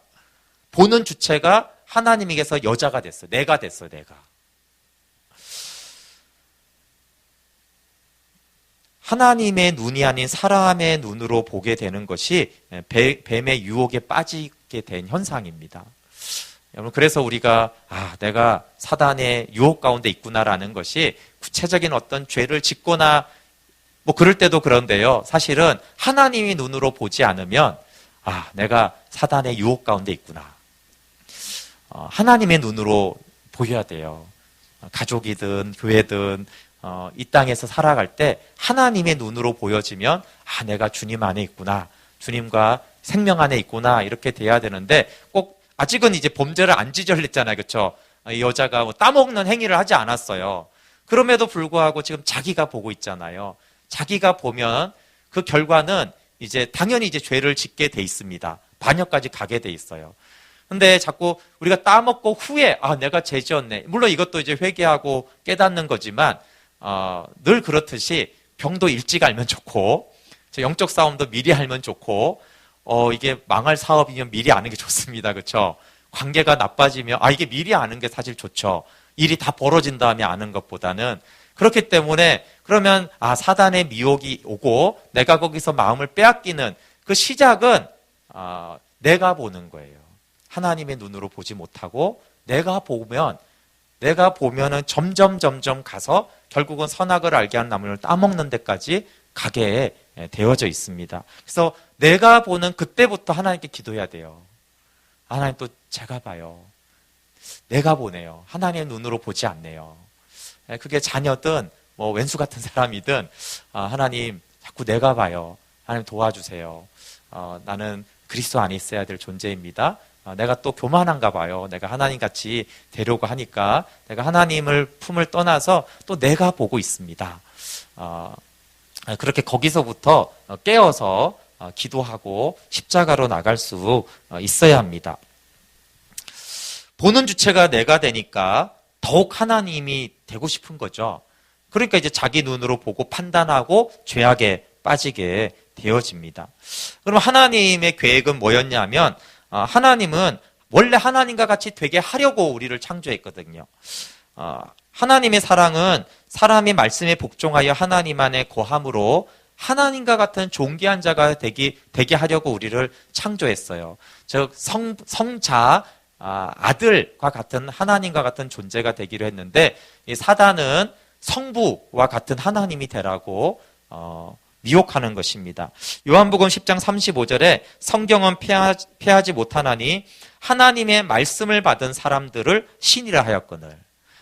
보는 주체가 하나님에게서 여자가 됐어요. 내가 됐어요, 내가. 하나님의 눈이 아닌 사람의 눈으로 보게 되는 것이 뱀의 유혹에 빠지게 된 현상입니다. 여러분, 그래서 우리가 내가 사단의 유혹 가운데 있구나라는 것이 구체적인 어떤 죄를 짓거나 뭐 그럴 때도 그런데요. 사실은 하나님이 눈으로 보지 않으면 내가 사단의 유혹 가운데 있구나. 하나님의 눈으로 보여야 돼요. 가족이든 교회든 이 땅에서 살아갈 때 하나님의 눈으로 보여지면 내가 주님 안에 있구나, 주님과 생명 안에 있구나, 이렇게 돼야 되는데 꼭 아직은 이제 범죄를 안 지절냈잖아요, 그렇죠? 이 여자가 뭐 따먹는 행위를 하지 않았어요. 그럼에도 불구하고 지금 자기가 보고 있잖아요. 자기가 보면 그 결과는 이제 당연히 이제 죄를 짓게 돼 있습니다. 반역까지 가게 돼 있어요. 근데 자꾸 우리가 따먹고 후에 내가 죄 지었네. 물론 이것도 이제 회개하고 깨닫는 거지만 늘 그렇듯이 병도 일찍 알면 좋고, 영적 싸움도 미리 알면 좋고, 이게 망할 사업이면 미리 아는 게 좋습니다. 그렇죠? 관계가 나빠지면 이게 미리 아는 게 사실 좋죠. 일이 다 벌어진 다음에 아는 것보다는. 그렇기 때문에 그러면 사단의 미혹이 오고 내가 거기서 마음을 빼앗기는 그 시작은 내가 보는 거예요. 하나님의 눈으로 보지 못하고 내가 보면은 점점 가서 결국은 선악을 알게 한 나무를 따먹는 데까지 가게 되어져 있습니다. 그래서 내가 보는 그때부터 하나님께 기도해야 돼요. 하나님, 또 제가 봐요. 내가 보네요. 하나님의 눈으로 보지 않네요. 그게 자녀든 뭐 왼수 같은 사람이든 하나님, 자꾸 내가 봐요. 하나님 도와주세요. 나는 그리스도 안에 있어야 될 존재입니다. 내가 또 교만한가 봐요. 내가 하나님 같이 되려고 하니까 내가 하나님을 품을 떠나서 또 내가 보고 있습니다. 그렇게 거기서부터 깨어서 기도하고 십자가로 나갈 수 있어야 합니다. 보는 주체가 내가 되니까 더욱 하나님이 되고 싶은 거죠. 그러니까 이제 자기 눈으로 보고 판단하고 죄악에 빠지게 되어집니다. 그럼 하나님의 계획은 뭐였냐면, 하나님은 원래 하나님과 같이 되게 하려고 우리를 창조했거든요. 하나님의 사랑은 사람이 말씀에 복종하여 하나님 안에 거함으로 하나님과 같은 존귀한 자가 되게 하려고 우리를 창조했어요. 즉 성자, 아들과 같은 하나님과 같은 존재가 되기로 했는데, 이 사단은 성부와 같은 하나님이 되라고 미혹하는 것입니다. 요한복음 10장 35절에 성경은 패하지 못하나니 하나님의 말씀을 받은 사람들을 신이라 하였거늘.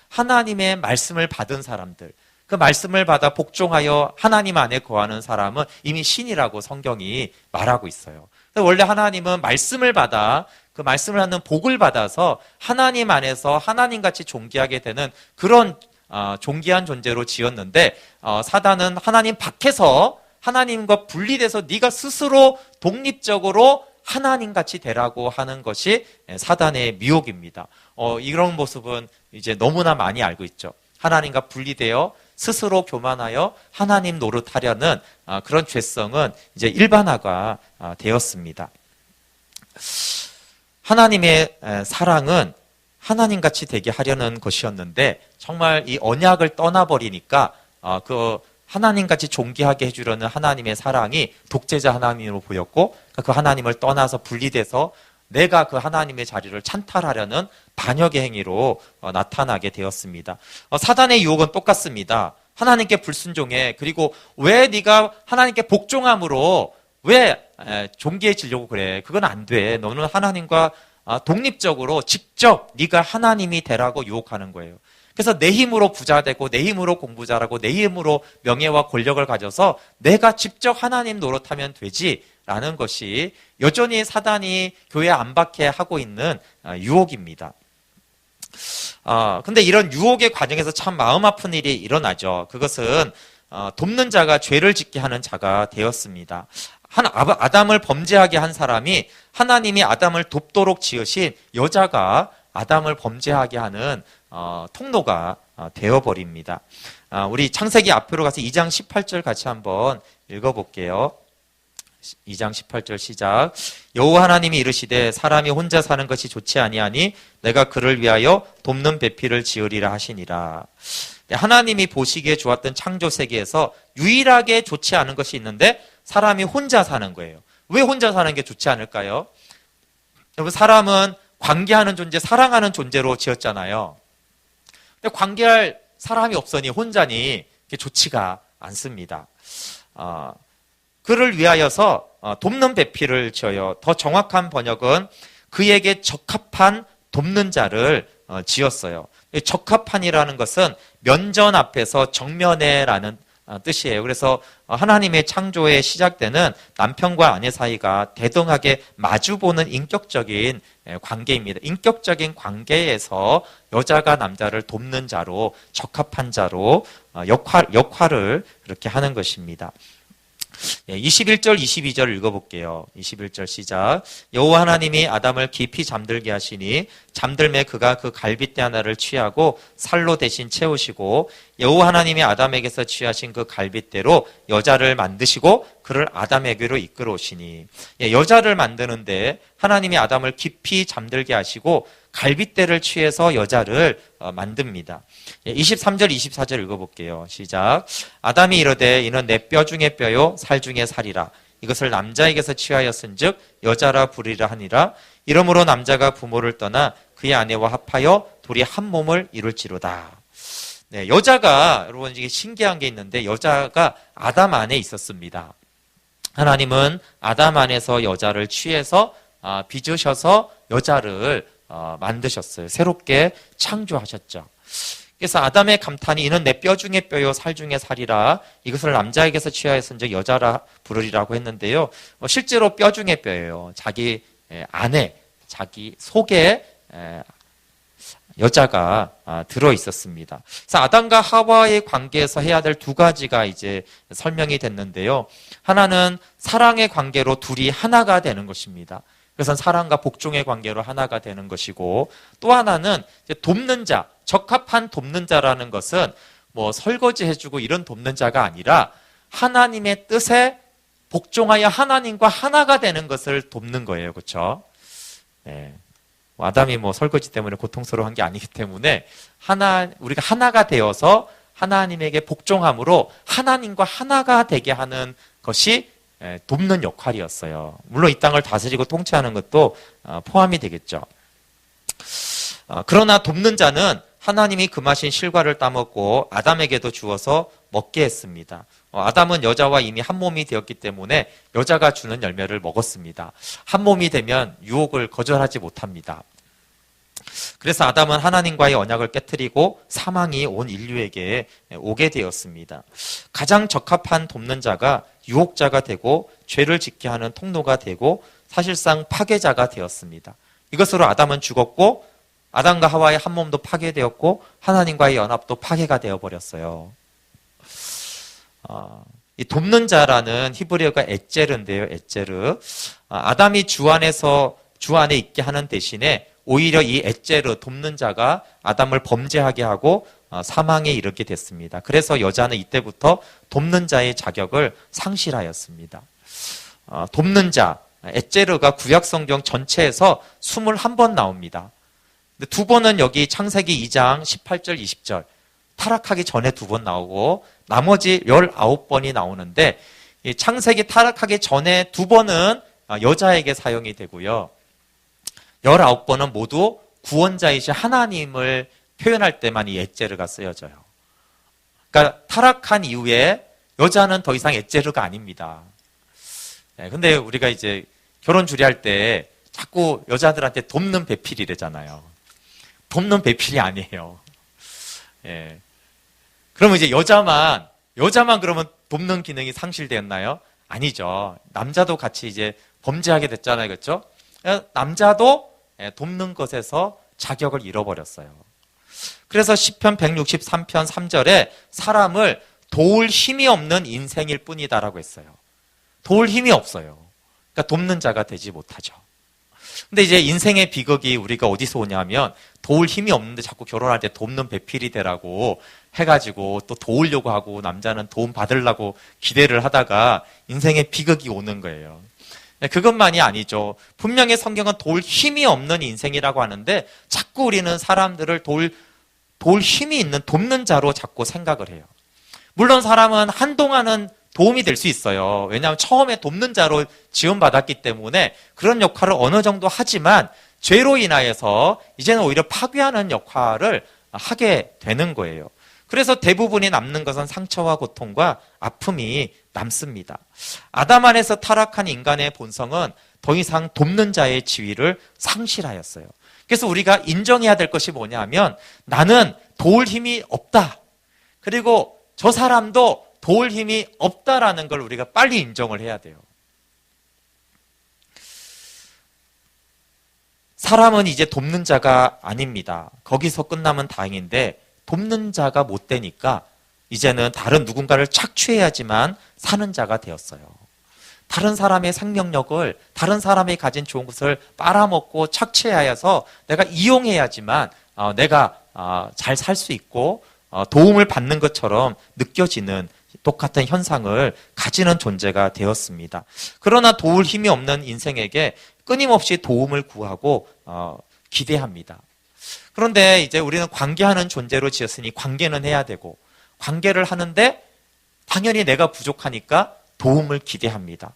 하나님의 말씀을 받은 사람들, 그 말씀을 받아 복종하여 하나님 안에 거하는 사람은 이미 신이라고 성경이 말하고 있어요. 원래 하나님은 말씀을 받아 그 말씀을 하는 복을 받아서 하나님 안에서 하나님같이 존귀하게 되는 그런 존귀한 존재로 지었는데, 사단은 하나님 밖에서 하나님과 분리돼서 네가 스스로 독립적으로 하나님같이 되라고 하는 것이 사단의 미혹입니다. 이런 모습은 이제 너무나 많이 알고 있죠. 하나님과 분리되어 스스로 교만하여 하나님 노릇하려는 그런 죄성은 이제 일반화가 되었습니다. 하나님의 사랑은 하나님같이 되게 하려는 것이었는데, 정말 이 언약을 떠나버리니까 그 하나님같이 존귀하게 해주려는 하나님의 사랑이 독재자 하나님으로 보였고, 그 하나님을 떠나서 분리돼서 내가 그 하나님의 자리를 찬탈하려는 반역의 행위로 나타나게 되었습니다. 사단의 유혹은 똑같습니다. 하나님께 불순종해. 그리고 왜 네가 하나님께 복종함으로 왜 존귀해지려고 그래? 그건 안 돼. 너는 하나님과 독립적으로 직접 네가 하나님이 되라고 유혹하는 거예요. 그래서 내 힘으로 부자 되고 내 힘으로 공부 잘하고 내 힘으로 명예와 권력을 가져서 내가 직접 하나님 노릇하면 되지라는 것이 여전히 사단이 교회 안팎에 하고 있는 유혹입니다. 근데 이런 유혹의 과정에서 참 마음 아픈 일이 일어나죠. 그것은 돕는 자가 죄를 짓게 하는 자가 되었습니다. 아담을 범죄하게 한 사람이 하나님이 아담을 돕도록 지으신 여자가 아담을 범죄하게 하는 통로가 되어버립니다. 우리 창세기 앞으로 가서 2장 18절 같이 한번 읽어볼게요. 2장 18절 시작. 여호와 하나님이 이르시되 사람이 혼자 사는 것이 좋지 아니하니 내가 그를 위하여 돕는 배필을 지으리라 하시니라. 하나님이 보시기에 좋았던 창조 세계에서 유일하게 좋지 않은 것이 있는데 사람이 혼자 사는 거예요. 왜 혼자 사는 게 좋지 않을까요? 여러분, 사람은 관계하는 존재, 사랑하는 존재로 지었잖아요. 근데 관계할 사람이 없으니 혼자니 좋지가 않습니다. 그를 위하여서 돕는 배필을 지어요. 더 정확한 번역은 그에게 적합한 돕는 자를 지었어요. 적합한이라는 것은 면전 앞에서 정면에라는 뜻이에요. 그래서 하나님의 창조의 시작 때는 남편과 아내 사이가 대등하게 마주보는 인격적인 관계입니다. 인격적인 관계에서 여자가 남자를 돕는 자로, 적합한 자로 역할을 그렇게 하는 것입니다. 21절, 22절 읽어볼게요. 21절 시작. 여호와 하나님이 아담을 깊이 잠들게 하시니 잠들매 그가 그 갈빗대 하나를 취하고 살로 대신 채우시고 여호와 하나님이 아담에게서 취하신 그 갈빗대로 여자를 만드시고 그를 아담에게로 이끌어 오시니. 여자를 만드는데 하나님이 아담을 깊이 잠들게 하시고 갈빗대를 취해서 여자를 만듭니다. 23절, 24절 읽어볼게요. 시작. 아담이 이르되 이는 내 뼈 중에 뼈요 살 중에 살이라. 이것을 남자에게서 취하였은즉 여자라 부르리라 하니라. 이러므로 남자가 부모를 떠나 그의 아내와 합하여 둘이 한 몸을 이룰지로다. 네, 여자가, 여러분 이게 신기한 게 있는데 여자가 아담 안에 있었습니다. 하나님은 아담 안에서 여자를 취해서 빚으셔서 여자를 만드셨어요. 새롭게 창조하셨죠. 그래서 아담의 감탄이 이는 내 뼈 중에 뼈요 살 중에 살이라. 이것을 남자에게서 취하였은즉 여자라 부르리라고 했는데요. 실제로 뼈 중에 뼈예요. 자기 안에, 자기 속에 여자가 들어 있었습니다. 그래서 아담과 하와의 관계에서 해야 될 두 가지가 이제 설명이 됐는데요. 하나는 사랑의 관계로 둘이 하나가 되는 것입니다. 그래서 사랑과 복종의 관계로 하나가 되는 것이고, 또 하나는 이제 돕는 자, 적합한 돕는 자라는 것은 뭐 설거지 해주고 이런 돕는 자가 아니라 하나님의 뜻에 복종하여 하나님과 하나가 되는 것을 돕는 거예요. 그렇죠? 네. 아담이 뭐 설거지 때문에 고통스러워한 게 아니기 때문에 우리가 하나가 되어서 하나님에게 복종함으로 하나님과 하나가 되게 하는 것이 돕는 역할이었어요. 물론 이 땅을 다스리고 통치하는 것도 포함이 되겠죠. 그러나 돕는 자는 하나님이 금하신 실과를 따먹고 아담에게도 주어서 먹게 했습니다. 아담은 여자와 이미 한 몸이 되었기 때문에 여자가 주는 열매를 먹었습니다. 한 몸이 되면 유혹을 거절하지 못합니다. 그래서 아담은 하나님과의 언약을 깨트리고 사망이 온 인류에게 오게 되었습니다. 가장 적합한 돕는 자가 유혹자가 되고 죄를 짓게 하는 통로가 되고 사실상 파괴자가 되었습니다. 이것으로 아담은 죽었고 아담과 하와의 한 몸도 파괴되었고 하나님과의 연합도 파괴가 되어버렸어요. 이 돕는 자라는 히브리어가 에제르인데요. 에제르. 아담이 주 안에 있게 하는 대신에 오히려 이 에제르, 돕는 자가 아담을 범죄하게 하고 사망에 이르게 됐습니다. 그래서 여자는 이때부터 돕는 자의 자격을 상실하였습니다. 돕는 자, 에제르가 구약성경 전체에서 21번 나옵니다. 근데 두 번은 여기 창세기 2장 18절, 20절 타락하기 전에 두 번 나오고 나머지 19번이 나오는데 이 창세기 타락하기 전에 두 번은 여자에게 사용이 되고요. 19번은 모두 구원자이신 하나님을 표현할 때만 이 에제르가 쓰여져요. 그러니까 타락한 이후에 여자는 더 이상 에제르가 아닙니다. 근데 우리가 이제 결혼 주례할 때 자꾸 여자들한테 돕는 배필이래잖아요. 돕는 배필이 아니에요. 예. 그러면 이제 여자만 그러면 돕는 기능이 상실되었나요? 아니죠. 남자도 같이 이제 범죄하게 됐잖아요. 그렇죠? 남자도 돕는 것에서 자격을 잃어버렸어요. 그래서 시편 163편 3절에 사람을 도울 힘이 없는 인생일 뿐이다라고 했어요. 도울 힘이 없어요. 그러니까 돕는 자가 되지 못하죠. 근데 이제 인생의 비극이 우리가 어디서 오냐면 도울 힘이 없는데 자꾸 결혼할 때 돕는 배필이 되라고 해가지고 또 도우려고 하고 남자는 도움 받으려고 기대를 하다가 인생의 비극이 오는 거예요. 그것만이 아니죠. 분명히 성경은 도울 힘이 없는 인생이라고 하는데 자꾸 우리는 사람들을 도울 힘이 있는 돕는 자로 자꾸 생각을 해요. 물론 사람은 한동안은 도움이 될 수 있어요. 왜냐하면 처음에 돕는 자로 지원받았기 때문에 그런 역할을 어느 정도 하지만 죄로 인하여서 이제는 오히려 파괴하는 역할을 하게 되는 거예요. 그래서 대부분이 남는 것은 상처와 고통과 아픔이 남습니다. 아담 안에서 타락한 인간의 본성은 더 이상 돕는 자의 지위를 상실하였어요. 그래서 우리가 인정해야 될 것이 뭐냐면 나는 도울 힘이 없다. 그리고 저 사람도 도울 힘이 없다라는 걸 우리가 빨리 인정을 해야 돼요. 사람은 이제 돕는 자가 아닙니다. 거기서 끝나면 다행인데 돕는 자가 못 되니까 이제는 다른 누군가를 착취해야지만 사는 자가 되었어요. 다른 사람의 생명력을, 다른 사람이 가진 좋은 것을 빨아먹고 착취하여서 내가 이용해야지만 내가 잘 살 수 있고 도움을 받는 것처럼 느껴지는 똑같은 현상을 가지는 존재가 되었습니다. 그러나 도울 힘이 없는 인생에게 끊임없이 도움을 구하고 기대합니다. 그런데 이제 우리는 관계하는 존재로 지었으니 관계는 해야 되고, 관계를 하는데 당연히 내가 부족하니까 도움을 기대합니다.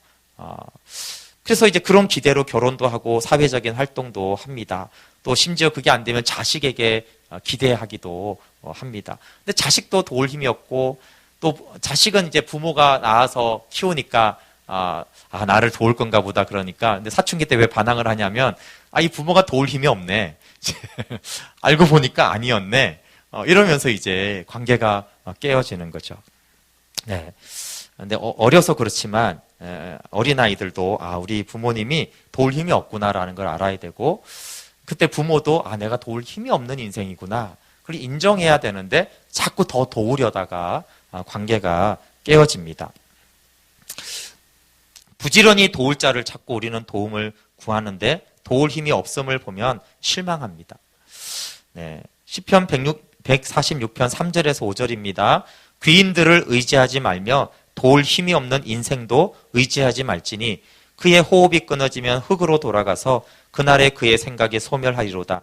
그래서 이제 그런 기대로 결혼도 하고 사회적인 활동도 합니다. 또 심지어 그게 안 되면 자식에게 기대하기도 합니다. 근데 자식도 도울 힘이 없고, 또 자식은 이제 부모가 낳아서 키우니까 나를 도울 건가 보다 그러니까. 근데 사춘기 때 왜 반항을 하냐면 이 부모가 도울 힘이 없네. 알고 보니까 아니었네. 이러면서 이제 관계가 깨어지는 거죠. 네. 근데 어려서 그렇지만 어린아이들도 우리 부모님이 도울 힘이 없구나라는 걸 알아야 되고, 그때 부모도 내가 도울 힘이 없는 인생이구나. 그걸 인정해야 되는데 자꾸 더 도우려다가 관계가 깨어집니다. 부지런히 도울 자를 찾고 우리는 도움을 구하는데 도울 힘이 없음을 보면 실망합니다. 네. 시편 146편 3절에서 5절입니다. 귀인들을 의지하지 말며 도울 힘이 없는 인생도 의지하지 말지니 그의 호흡이 끊어지면 흙으로 돌아가서 그날에 그의 생각이 소멸하리로다.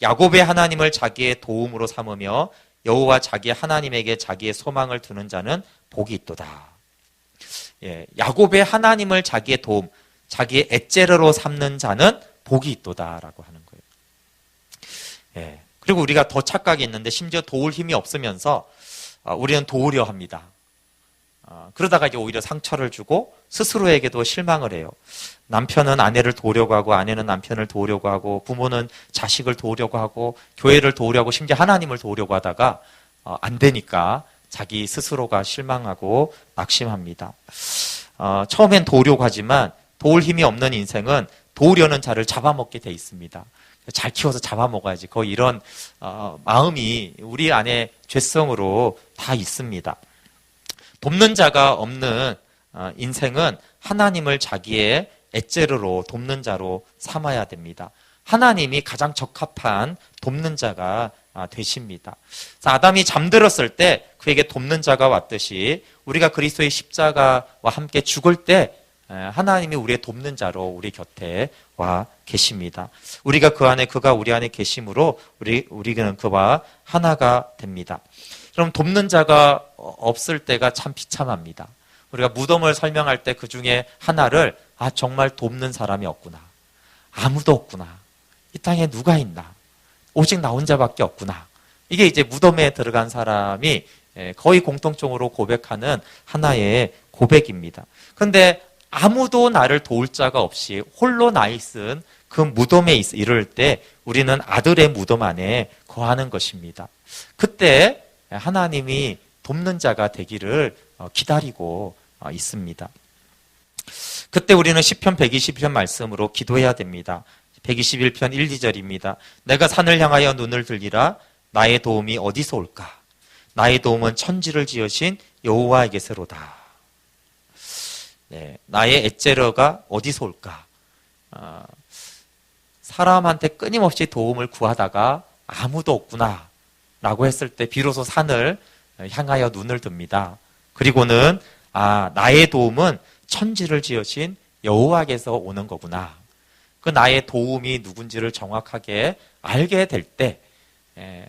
야곱의 하나님을 자기의 도움으로 삼으며 여호와 자기 하나님에게 자기의 소망을 두는 자는 복이 있도다. 예, 야곱의 하나님을 자기의 도움, 자기의 엣제르로 삼는 자는 복이 있도다라고 하는 거예요. 예, 그리고 우리가 더 착각이 있는데 심지어 도울 힘이 없으면서 우리는 도우려 합니다. 그러다가 이제 오히려 상처를 주고 스스로에게도 실망을 해요. 남편은 아내를 도우려고 하고, 아내는 남편을 도우려고 하고, 부모는 자식을 도우려고 하고, 교회를 도우려고 하고, 심지어 하나님을 도우려고 하다가 안 되니까 자기 스스로가 실망하고 낙심합니다. 처음엔 도우려고 하지만 도울 힘이 없는 인생은 도우려는 자를 잡아먹게 돼 있습니다. 잘 키워서 잡아먹어야지. 거의 이런 마음이 우리 안에 죄성으로 다 있습니다. 돕는 자가 없는 인생은 하나님을 자기의 엣제르로 돕는 자로 삼아야 됩니다. 하나님이 가장 적합한 돕는 자가 되십니다. 아담이 잠들었을 때 그에게 돕는 자가 왔듯이 우리가 그리스도의 십자가와 함께 죽을 때 하나님이 우리의 돕는 자로 우리 곁에 와 계십니다. 우리가 그 안에, 그가 우리 안에 계심으로 우리는 그와 하나가 됩니다. 그럼 돕는 자가 없을 때가 참 비참합니다. 우리가 무덤을 설명할 때 그 중에 하나를 정말 돕는 사람이 없구나. 아무도 없구나. 이 땅에 누가 있나. 오직 나 혼자밖에 없구나. 이게 이제 무덤에 들어간 사람이 거의 공통적으로 고백하는 하나의 고백입니다. 그런데 아무도 나를 도울 자가 없이 홀로 나 있은 그 무덤에 이를 때 우리는 아들의 무덤 안에 거하는 것입니다. 그때 하나님이 돕는 자가 되기를 기다리고 있습니다. 그때 우리는 시편 121편 말씀으로 기도해야 됩니다. 121편 1, 2절입니다. 내가 산을 향하여 눈을 들리라. 나의 도움이 어디서 올까? 나의 도움은 천지를 지으신 여호와에게서로다. 네, 나의 엣제르가 어디서 올까? 사람한테 끊임없이 도움을 구하다가 아무도 없구나 라고 했을 때 비로소 산을 향하여 눈을 듭니다. 그리고는 나의 도움은 천지를 지으신 여호와께서 오는 거구나. 그 나의 도움이 누군지를 정확하게 알게 될 때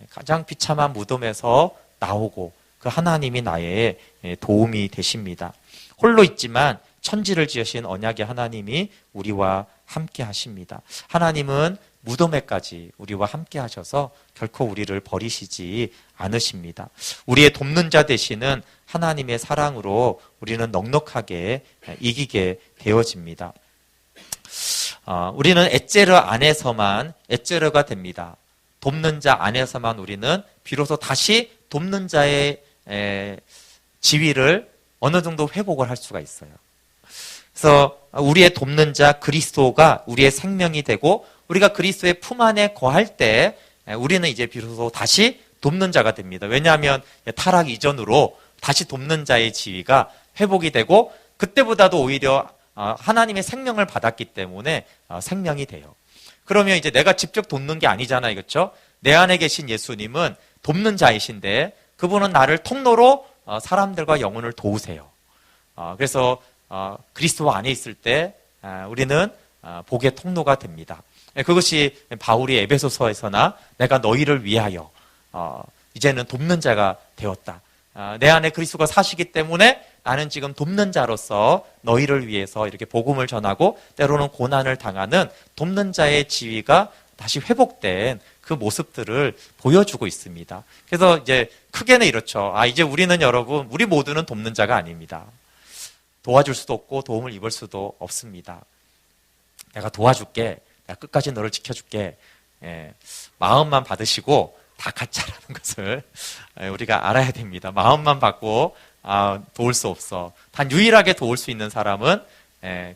가장 비참한 무덤에서 나오고 그 하나님이 나의 도움이 되십니다. 홀로 있지만 천지를 지으신 언약의 하나님이 우리와 함께 하십니다. 하나님은 무덤에까지 우리와 함께 하셔서 결코 우리를 버리시지 않으십니다. 우리의 돕는 자 되시는 하나님의 사랑으로 우리는 넉넉하게 이기게 되어집니다. 우리는 엣제르 안에서만 엣제르가 됩니다. 돕는 자 안에서만 우리는 비로소 다시 돕는 자의 지위를 어느 정도 회복을 할 수가 있어요. 그래서 우리의 돕는 자 그리스도가 우리의 생명이 되고 우리가 그리스도의 품 안에 거할 때 우리는 이제 비로소 다시 돕는 자가 됩니다. 왜냐하면 타락 이전으로 다시 돕는 자의 지위가 회복이 되고 그때보다도 오히려 하나님의 생명을 받았기 때문에 생명이 돼요. 그러면 이제 내가 직접 돕는 게 아니잖아요. 그렇죠? 내 안에 계신 예수님은 돕는 자이신데 그분은 나를 통로로 사람들과 영혼을 도우세요. 그래서 그리스도 안에 있을 때 우리는 복의 통로가 됩니다. 그것이 바울이 에베소서에서나 내가 너희를 위하여 이제는 돕는 자가 되었다. 내 안에 그리스도가 사시기 때문에 나는 지금 돕는 자로서 너희를 위해서 이렇게 복음을 전하고 때로는 고난을 당하는 돕는 자의 지위가 다시 회복된 그 모습들을 보여주고 있습니다. 그래서 이제 크게는 이렇죠. 이제 우리는 여러분, 우리 모두는 돕는 자가 아닙니다. 도와줄 수도 없고 도움을 입을 수도 없습니다. 내가 도와줄게. 내가 끝까지 너를 지켜줄게. 마음만 받으시고 다 가짜라는 것을 우리가 알아야 됩니다. 마음만 받고 도울 수 없어. 단 유일하게 도울 수 있는 사람은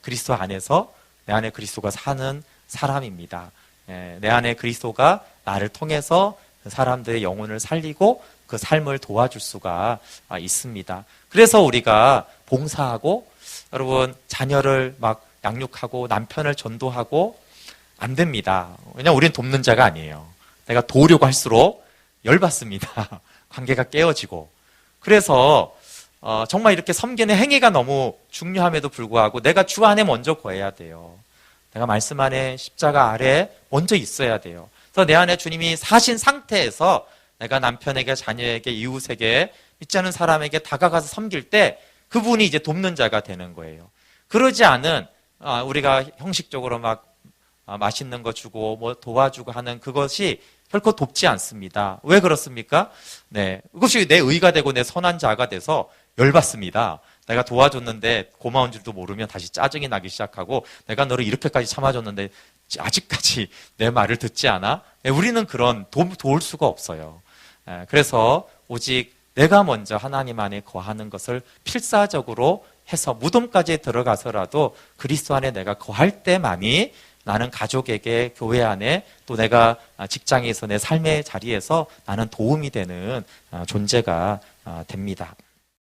그리스도 안에서 내 안에 그리스도가 사는 사람입니다. 내 안에 그리스도가 나를 통해서 사람들의 영혼을 살리고 그 삶을 도와줄 수가 있습니다. 그래서 우리가 봉사하고 여러분 자녀를 막 양육하고 남편을 전도하고 안 됩니다. 왜냐하면 우리는 돕는 자가 아니에요. 내가 도우려고 할수록 열받습니다. 관계가 깨어지고. 그래서 정말 이렇게 섬기는 행위가 너무 중요함에도 불구하고 내가 주 안에 먼저 거해야 돼요. 내가 말씀 안에 십자가 아래 먼저 있어야 돼요. 그래서 내 안에 주님이 사신 상태에서 내가 남편에게 자녀에게 이웃에게 믿지 않은 사람에게 다가가서 섬길 때 그분이 이제 돕는 자가 되는 거예요. 그러지 않은 우리가 형식적으로 막 맛있는 거 주고 뭐 도와주고 하는 그것이 결코 돕지 않습니다. 왜 그렇습니까? 네, 그것이 내 의가 되고 내 선한 자가 돼서 열받습니다. 내가 도와줬는데 고마운 줄도 모르면 다시 짜증이 나기 시작하고 내가 너를 이렇게까지 참아줬는데 아직까지 내 말을 듣지 않아? 네, 우리는 그런 도울 수가 없어요. 그래서 오직 내가 먼저 하나님 안에 거하는 것을 필사적으로 해서 무덤까지 들어가서라도 그리스도 안에 내가 거할 때만이 나는 가족에게 교회 안에 또 내가 직장에서 내 삶의 자리에서 나는 도움이 되는 존재가 됩니다.